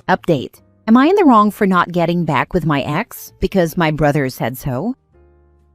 Update. Am I in the wrong for not getting back with my ex because my brother said so?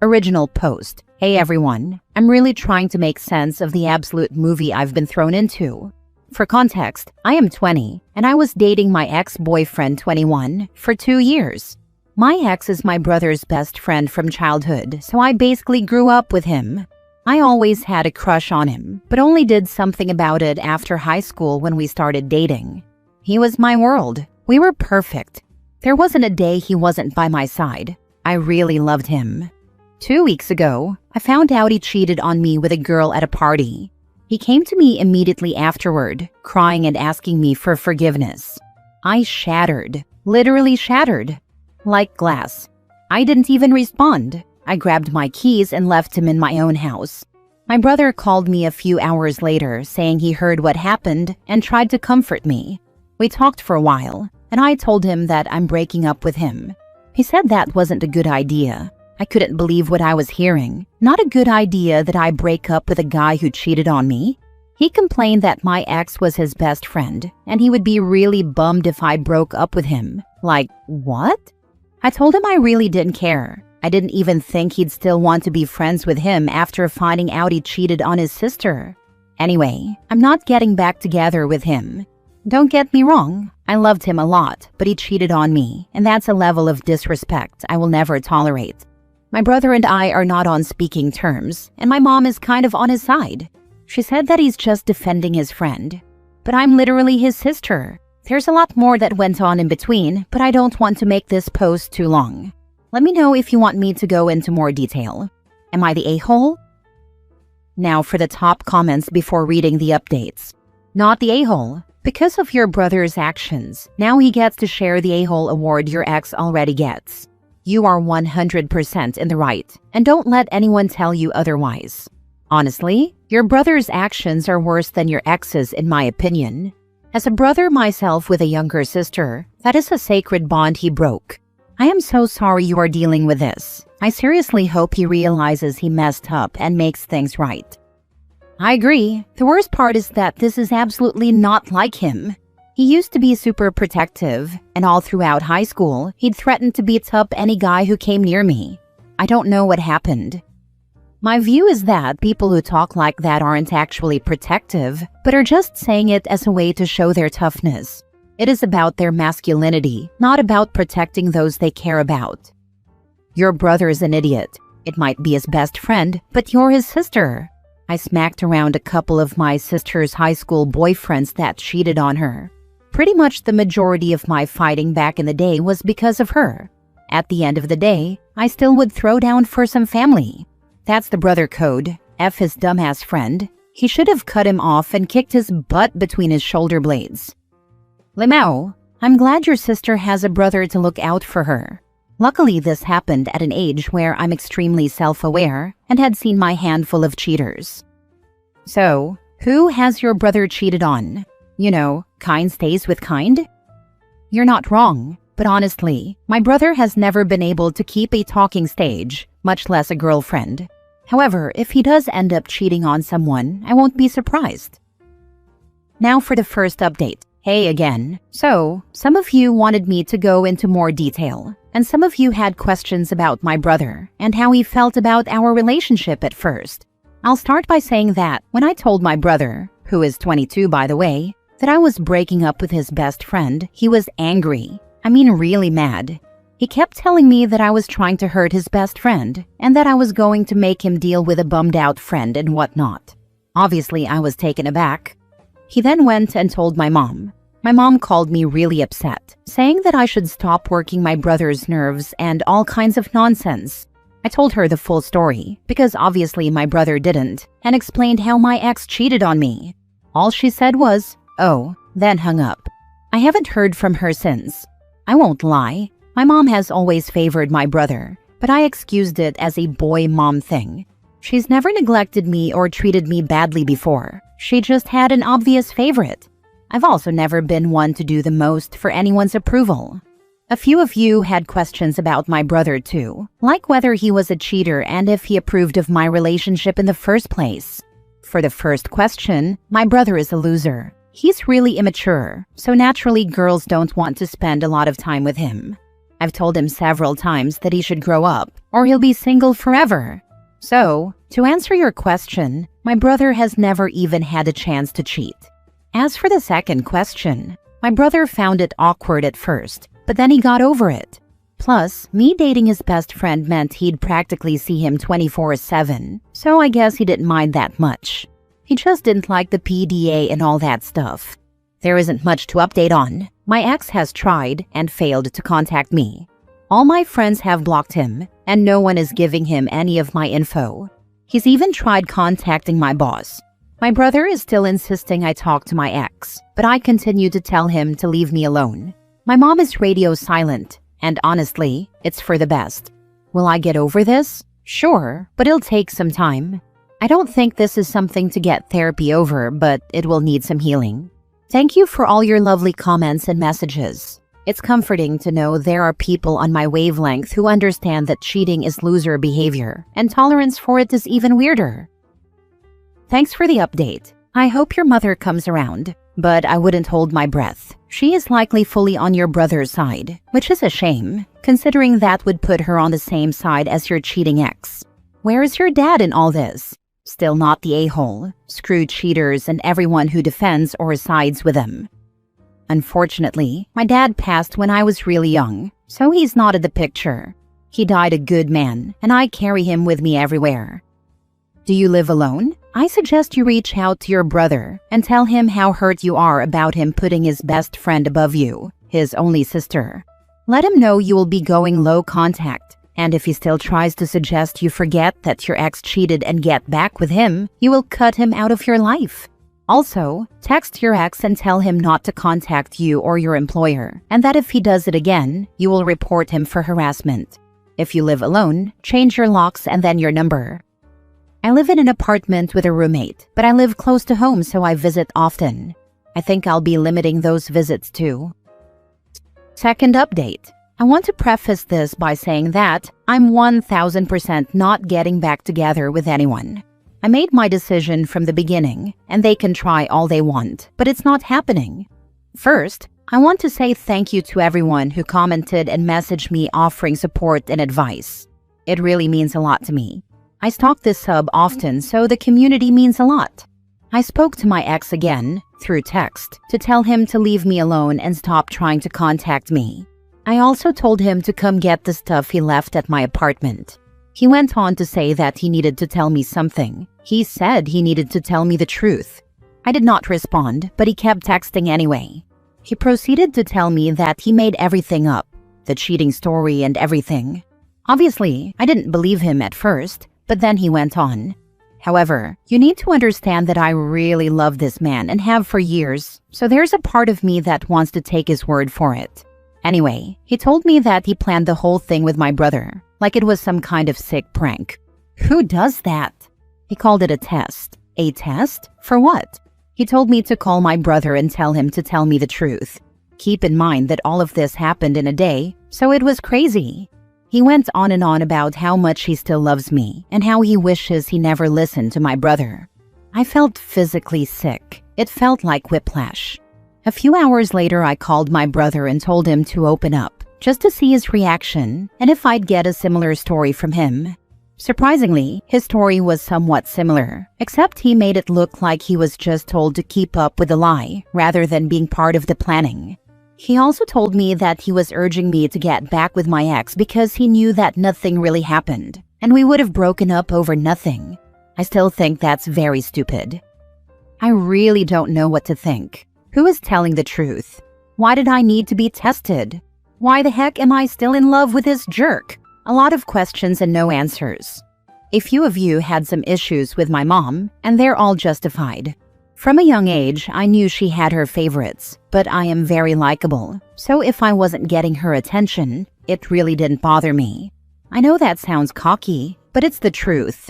Original post. Hey everyone, I'm really trying to make sense of the absolute movie I've been thrown into. For context, I am 20 and I was dating my ex-boyfriend 21 for 2 years. My ex is my brother's best friend from childhood, so I basically grew up with him. I always had a crush on him, but only did something about it after high school when we started dating. He was my world. We were perfect. There wasn't a day he wasn't by my side. I really loved him. 2 weeks ago, I found out he cheated on me with a girl at a party. He came to me immediately afterward, crying and asking me for forgiveness. I shattered, literally shattered, like glass. I didn't even respond. I grabbed my keys and left him in my own house. My brother called me a few hours later saying he heard what happened and tried to comfort me. We talked for a while, and I told him that I'm breaking up with him. He said that wasn't a good idea. I couldn't believe what I was hearing. Not a good idea that I break up with a guy who cheated on me. He complained that my ex was his best friend, and he would be really bummed if I broke up with him. Like, what? I told him I really didn't care. I didn't even think he'd still want to be friends with him after finding out he cheated on his sister. Anyway, I'm not getting back together with him. Don't get me wrong, I loved him a lot, but he cheated on me, and that's a level of disrespect I will never tolerate. My brother and I are not on speaking terms, and my mom is kind of on his side. She said that he's just defending his friend. But I'm literally his sister. There's a lot more that went on in between, but I don't want to make this post too long. Let me know if you want me to go into more detail. Am I the a-hole? Now for the top comments before reading the updates. Not the a-hole. Because of your brother's actions, now he gets to share the a-hole award your ex already gets. You are 100% in the right, and don't let anyone tell you otherwise. Honestly, your brother's actions are worse than your ex's in my opinion. As a brother myself with a younger sister, that is a sacred bond he broke. I am so sorry you are dealing with this. I seriously hope he realizes he messed up and makes things right. I agree. The worst part is that this is absolutely not like him. He used to be super protective, and all throughout high school, he'd threaten to beat up any guy who came near me. I don't know what happened. My view is that people who talk like that aren't actually protective, but are just saying it as a way to show their toughness. It is about their masculinity, not about protecting those they care about. Your brother is an idiot. It might be his best friend, but you're his sister. I smacked around a couple of my sister's high school boyfriends that cheated on her. Pretty much the majority of my fighting back in the day was because of her. At the end of the day, I still would throw down for some family. That's the brother code. F his dumbass friend. He should have cut him off and kicked his butt between his shoulder blades. Limao, I'm glad your sister has a brother to look out for her. Luckily, this happened at an age where I'm extremely self-aware and had seen my handful of cheaters. So, who has your brother cheated on? You know, kind stays with kind? You're not wrong, but honestly, my brother has never been able to keep a talking stage, much less a girlfriend. However, if he does end up cheating on someone, I won't be surprised. Now for the first update. Hey again. So, some of you wanted me to go into more detail, and some of you had questions about my brother and how he felt about our relationship at first. I'll start by saying that when I told my brother, who is 22 by the way, that I was breaking up with his best friend, he was angry. I mean really mad. He kept telling me that I was trying to hurt his best friend and that I was going to make him deal with a bummed out friend and whatnot. Obviously, I was taken aback. He then went and told my mom. My mom called me really upset, saying that I should stop working my brother's nerves and all kinds of nonsense. I told her the full story, because obviously my brother didn't, and explained how my ex cheated on me. All she said was, "Oh," then hung up. I haven't heard from her since. I won't lie, my mom has always favored my brother, but I excused it as a boy-mom thing. She's never neglected me or treated me badly before. She just had an obvious favorite. I've also never been one to do the most for anyone's approval. A few of you had questions about my brother too, like whether he was a cheater and if he approved of my relationship in the first place. For the first question, my brother is a loser. He's really immature, so naturally girls don't want to spend a lot of time with him. I've told him several times that he should grow up, or he'll be single forever. So, to answer your question, my brother has never even had a chance to cheat. As for the second question, my brother found it awkward at first, but then he got over it. Plus, me dating his best friend meant he'd practically see him 24/7, so I guess he didn't mind that much. He just didn't like the PDA and all that stuff. There isn't much to update on. My ex has tried and failed to contact me. All my friends have blocked him, and no one is giving him any of my info. He's even tried contacting my boss. My brother is still insisting I talk to my ex, but I continue to tell him to leave me alone. My mom is radio silent, and honestly, it's for the best. Will I get over this? Sure, but it'll take some time. I don't think this is something to get therapy over, but it will need some healing. Thank you for all your lovely comments and messages. It's comforting to know there are people on my wavelength who understand that cheating is loser behavior, and tolerance for it is even weirder. Thanks for the update. I hope your mother comes around, but I wouldn't hold my breath. She is likely fully on your brother's side, which is a shame, considering that would put her on the same side as your cheating ex. Where is your dad in all this? Still not the a-hole, screw cheaters and everyone who defends or sides with them. Unfortunately, my dad passed when I was really young, so he's not in the picture. He died a good man, and I carry him with me everywhere. Do you live alone? I suggest you reach out to your brother and tell him how hurt you are about him putting his best friend above you, his only sister. Let him know you will be going low contact, and if he still tries to suggest you forget that your ex cheated and get back with him, you will cut him out of your life. Also, text your ex and tell him not to contact you or your employer, and that if he does it again, you will report him for harassment. If you live alone, change your locks and then your number. I live in an apartment with a roommate, but I live close to home so I visit often. I think I'll be limiting those visits too. Second update. I want to preface this by saying that I'm 1000% not getting back together with anyone. I made my decision from the beginning, and they can try all they want, but it's not happening. First, I want to say thank you to everyone who commented and messaged me offering support and advice. It really means a lot to me. I stalk this sub often, so the community means a lot. I spoke to my ex again, through text, to tell him to leave me alone and stop trying to contact me. I also told him to come get the stuff he left at my apartment. He went on to say that he needed to tell me something. He said he needed to tell me the truth. I did not respond, but he kept texting anyway. He proceeded to tell me that he made everything up, the cheating story and everything. Obviously, I didn't believe him at first, but then he went on. However, you need to understand that I really love this man and have for years, so there's a part of me that wants to take his word for it. Anyway, he told me that he planned the whole thing with my brother, like it was some kind of sick prank. Who does that? He called it a test. A test? For what? He told me to call my brother and tell him to tell me the truth. Keep in mind that all of this happened in a day, so it was crazy. He went on and on about how much he still loves me and how he wishes he never listened to my brother. I felt physically sick. It felt like whiplash. A few hours later, I called my brother and told him to open up, just to see his reaction and if I'd get a similar story from him. Surprisingly, his story was somewhat similar, except he made it look like he was just told to keep up with the lie rather than being part of the planning. He also told me that he was urging me to get back with my ex because he knew that nothing really happened, and we would have broken up over nothing. I still think that's very stupid. I really don't know what to think. Who is telling the truth? Why did I need to be tested? Why the heck am I still in love with this jerk? A lot of questions and no answers. A few of you had some issues with my mom, and they're all justified. From a young age, I knew she had her favorites, but I am very likable, so if I wasn't getting her attention, it really didn't bother me. I know that sounds cocky, but it's the truth.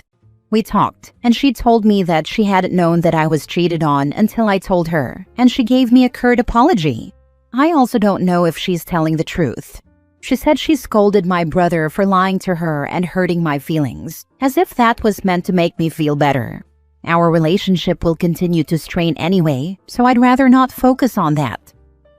We talked, and she told me that she hadn't known that I was cheated on until I told her, and she gave me a curt apology. I also don't know if she's telling the truth. She said she scolded my brother for lying to her and hurting my feelings, as if that was meant to make me feel better. Our relationship will continue to strain anyway, so I'd rather not focus on that.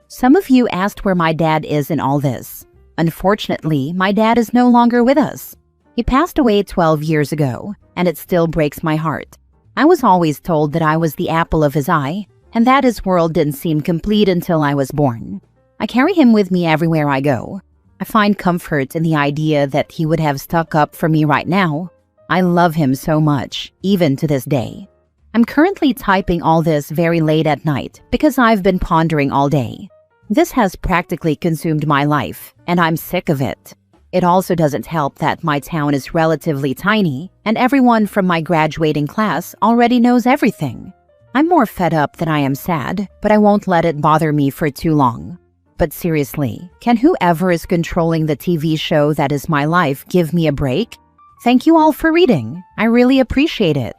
Some of you asked where my dad is in all this. Unfortunately, my dad is no longer with us. He passed away 12 years ago, and it still breaks my heart. I was always told that I was the apple of his eye, and that his world didn't seem complete until I was born. I carry him with me everywhere I go. I find comfort in the idea that he would have stuck up for me right now. I love him so much, even to this day. I'm currently typing all this very late at night because I've been pondering all day. This has practically consumed my life, and I'm sick of it. It also doesn't help that my town is relatively tiny, and everyone from my graduating class already knows everything. I'm more fed up than I am sad, but I won't let it bother me for too long. But seriously, can whoever is controlling the TV show that is my life give me a break? Thank you all for reading. I really appreciate it.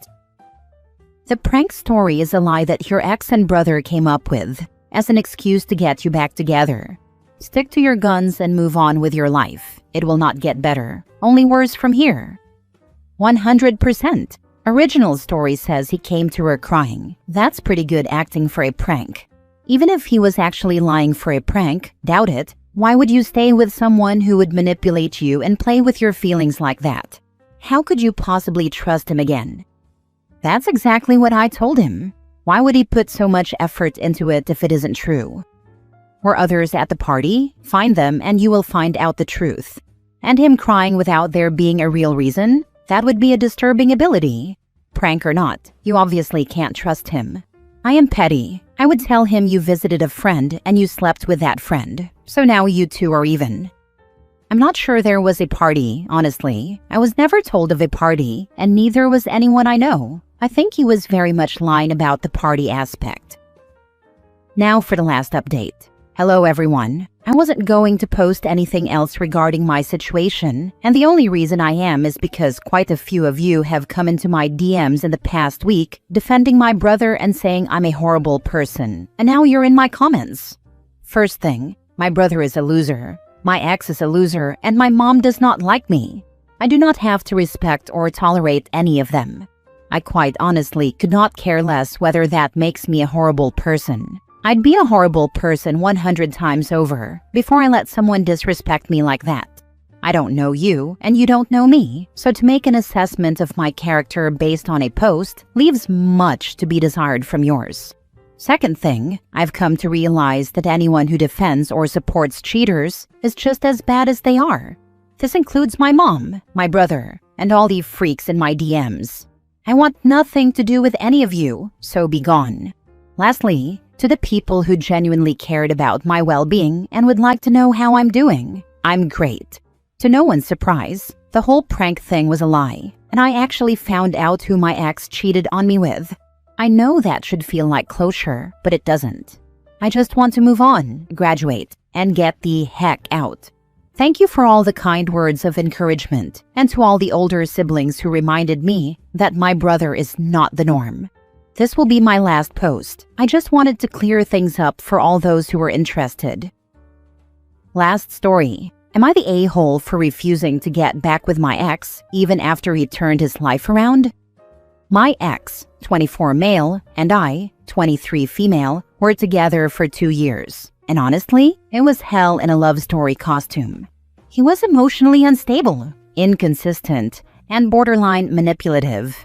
The prank story is a lie that your ex and brother came up with as an excuse to get you back together. Stick to your guns and move on with your life. It will not get better, only worse from here. 100%. Original story says he came to her crying. That's pretty good acting for a prank. Even if he was actually lying for a prank, doubt it, why would you stay with someone who would manipulate you and play with your feelings like that? How could you possibly trust him again? That's exactly what I told him. Why would he put so much effort into it if it isn't true? Were others at the party? Find them and you will find out the truth. And him crying without there being a real reason? That would be a disturbing ability. Prank or not, you obviously can't trust him. I am petty. I would tell him you visited a friend and you slept with that friend. So now you two are even. I'm not sure there was a party, honestly. I was never told of a party, and neither was anyone I know. I think he was very much lying about the party aspect. Now for the last update. Hello everyone. I wasn't going to post anything else regarding my situation, and the only reason I am is because quite a few of you have come into my DMs in the past week defending my brother and saying I'm a horrible person, and now you're in my comments. First thing, my brother is a loser. My ex is a loser, and my mom does not like me. I do not have to respect or tolerate any of them. I quite honestly could not care less whether that makes me a horrible person. I'd be a horrible person 100 times over before I let someone disrespect me like that. I don't know you, and you don't know me, so to make an assessment of my character based on a post leaves much to be desired from yours. Second thing, I've come to realize that anyone who defends or supports cheaters is just as bad as they are. This includes my mom, my brother, and all the freaks in my DMs. I want nothing to do with any of you, so be gone. Lastly, to the people who genuinely cared about my well-being and would like to know how I'm doing, I'm great. To no one's surprise, the whole prank thing was a lie, and I actually found out who my ex cheated on me with. I know that should feel like closure, but it doesn't. I just want to move on, graduate, and get the heck out. Thank you for all the kind words of encouragement, and to all the older siblings who reminded me that my brother is not the norm. This will be my last post. I just wanted to clear things up for all those who were interested. Last story. Am I the a-hole for refusing to get back with my ex, even after he turned his life around? My ex, 24 male, and I, 23 female, were together for 2 years. And honestly, it was hell in a love story costume. He was emotionally unstable, inconsistent, and borderline manipulative.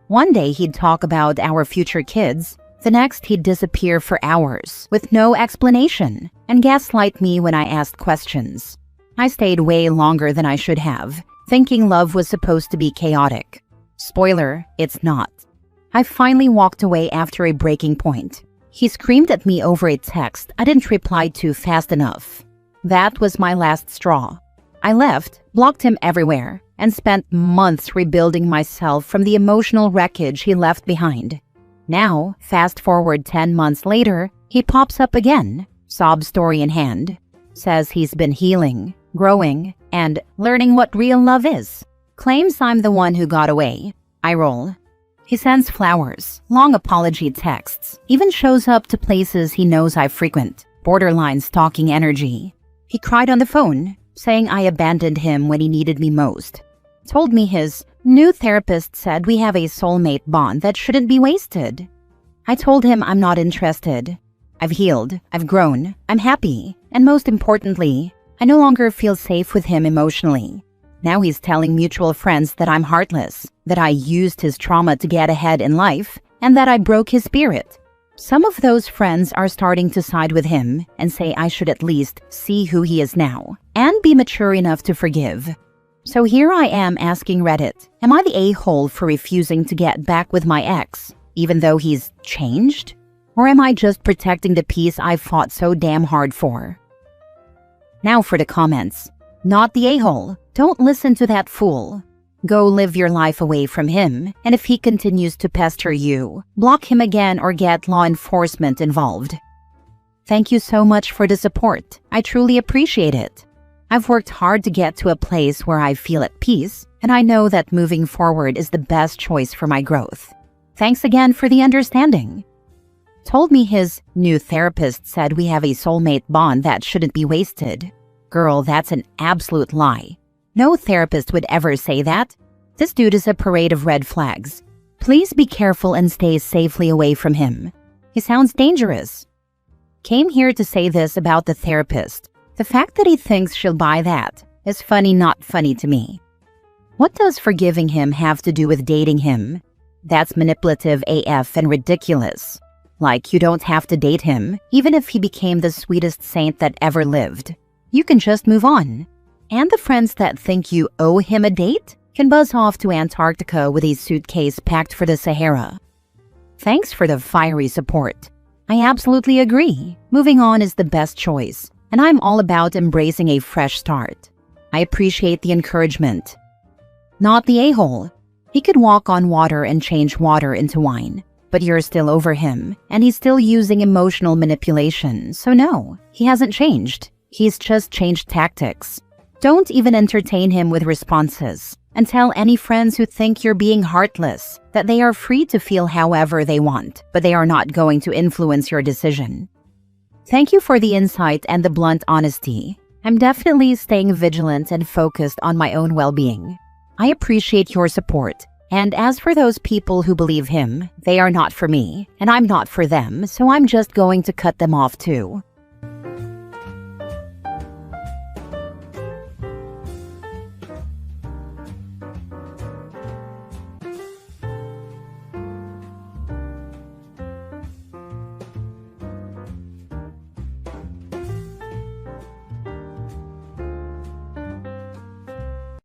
One day he'd talk about our future kids, the next he'd disappear for hours with no explanation and gaslight me when I asked questions. I stayed way longer than I should have, thinking love was supposed to be chaotic. Spoiler, it's not. I finally walked away after a breaking point. He screamed at me over a text I didn't reply to fast enough. That was my last straw. I left, blocked him everywhere, and spent months rebuilding myself from the emotional wreckage he left behind. Now, fast forward 10 months later, he pops up again, sob story in hand. Says he's been healing, growing, and learning what real love is. Claims I'm the one who got away. I roll. He sends flowers, long apology texts, even shows up to places he knows I frequent. Borderline stalking energy. He cried on the phone, saying I abandoned him when he needed me most. Told me his New therapist said we have a soulmate bond that shouldn't be wasted. I told him I'm not interested. I've healed, I've grown, I'm happy, and most importantly, I no longer feel safe with him emotionally. Now he's telling mutual friends that I'm heartless, that I used his trauma to get ahead in life, and that I broke his spirit. Some of those friends are starting to side with him and say I should at least see who he is now and be mature enough to forgive. So here I am asking Reddit, am I the a-hole for refusing to get back with my ex, even though he's changed? Or am I just protecting the peace I've fought so damn hard for? Now for the comments. Not the a-hole. Don't listen to that fool. Go live your life away from him, and if he continues to pester you, block him again or get law enforcement involved. Thank you so much for the support. I truly appreciate it. I've worked hard to get to a place where I feel at peace, and I know that moving forward is the best choice for my growth. Thanks again for the understanding. Told me his new therapist said we have a soulmate bond that shouldn't be wasted. Girl, that's an absolute lie. No therapist would ever say that. This dude is a parade of red flags. Please be careful and stay safely away from him. He sounds dangerous. Came here to say this about the therapist. The fact that he thinks she'll buy that is funny, not funny to me. What does forgiving him have to do with dating him? That's manipulative AF and ridiculous. Like, you don't have to date him, even if he became the sweetest saint that ever lived. You can just move on. And the friends that think you owe him a date can buzz off to Antarctica with a suitcase packed for the Sahara. Thanks for the fiery support. I absolutely agree. Moving on is the best choice, and I'm all about embracing a fresh start. I appreciate the encouragement. Not the a-hole. He could walk on water and change water into wine, but you're still over him, and he's still using emotional manipulation, so no, he hasn't changed. He's just changed tactics. Don't even entertain him with responses, and tell any friends who think you're being heartless that they are free to feel however they want, but they are not going to influence your decision. Thank you for the insight and the blunt honesty. I'm definitely staying vigilant and focused on my own well-being. I appreciate your support, and as for those people who believe him, they are not for me, and I'm not for them, so I'm just going to cut them off too.